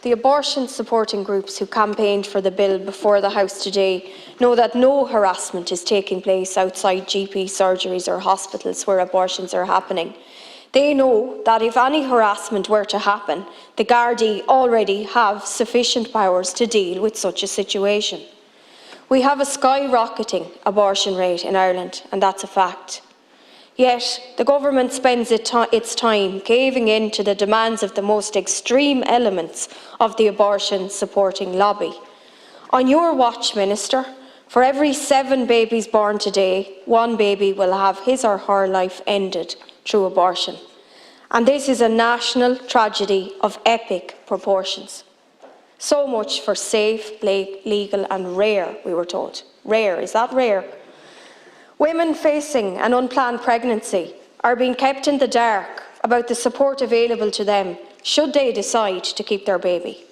the abortion supporting groups who campaigned for the bill before the House today know that no harassment is taking place outside GP surgeries or hospitals where abortions are happening. They know that if any harassment were to happen, the Gardaí already have sufficient powers to deal with such a situation. We have a skyrocketing abortion rate in Ireland, and that's a fact. Yet, the government spends its time caving in to the demands of the most extreme elements of the abortion-supporting lobby. On your watch, Minister, for every 7 babies born today, 1 baby will have his or her life ended through abortion. And this is a national tragedy of epic proportions. So much for safe, legal and rare, we were told. Rare, is that rare? Women facing an unplanned pregnancy are being kept in the dark about the support available to them should they decide to keep their baby.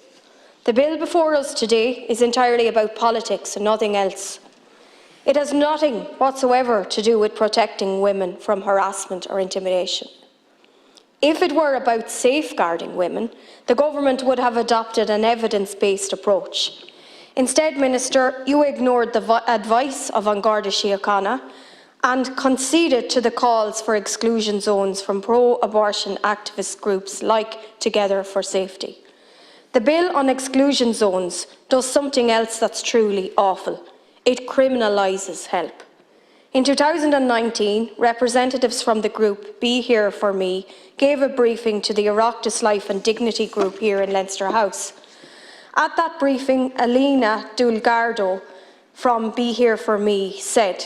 The bill before us today is entirely about politics and nothing else. It has nothing whatsoever to do with protecting women from harassment or intimidation. If it were about safeguarding women, the government would have adopted an evidence-based approach. Instead, Minister, you ignored the advice of An Garda Síochána and conceded to the calls for exclusion zones from pro-abortion activist groups like Together for Safety. The bill on exclusion zones does something else that's truly awful. It criminalises help. In 2019, representatives from the group Be Here For Me gave a briefing to the Oireachtas Life and Dignity group here in Leinster House. At that briefing, Alina Dulgardo from Be Here For Me said,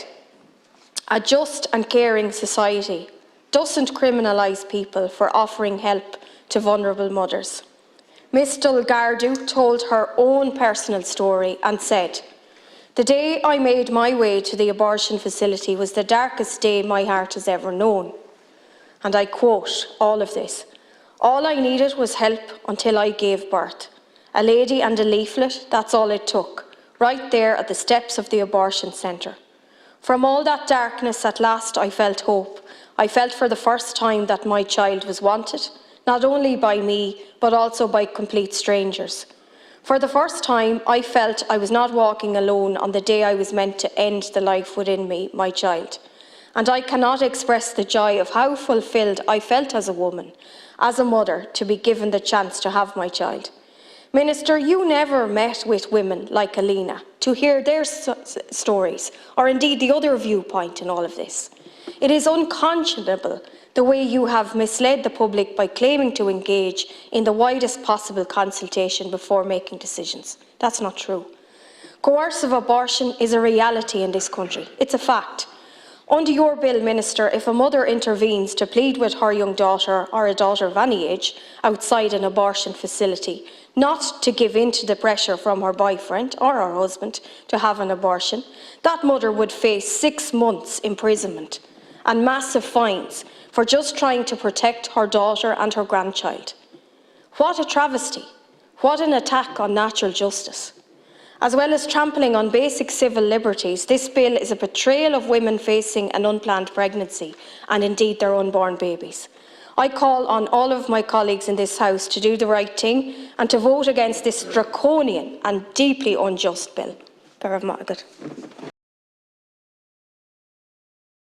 "A just and caring society doesn't criminalise people for offering help to vulnerable mothers." Ms Dulgardo told her own personal story and said, "The day I made my way to the abortion facility was the darkest day my heart has ever known." And I quote all of this, "All I needed was help until I gave birth. A lady and a leaflet, that's all it took, right there at the steps of the abortion centre. From all that darkness, at last I felt hope. I felt for the first time that my child was wanted, not only by me, but also by complete strangers. For the first time, I felt I was not walking alone on the day I was meant to end the life within me, my child. And I cannot express the joy of how fulfilled I felt as a woman, as a mother, to be given the chance to have my child." Minister, you never met with women like Alina to hear their stories, or indeed the other viewpoint in all of this. It is unconscionable the way you have misled the public by claiming to engage in the widest possible consultation before making decisions. That's not true. Coercive abortion is a reality in this country. It's a fact. Under your bill, Minister, if a mother intervenes to plead with her young daughter or a daughter of any age outside an abortion facility not to give in to the pressure from her boyfriend or her husband to have an abortion, that mother would face 6 months imprisonment and massive fines for just trying to protect her daughter and her grandchild. What a travesty! What an attack on natural justice! As well as trampling on basic civil liberties, this bill is a betrayal of women facing an unplanned pregnancy and indeed their unborn babies. I call on all of my colleagues in this House to do the right thing and to vote against this draconian and deeply unjust bill.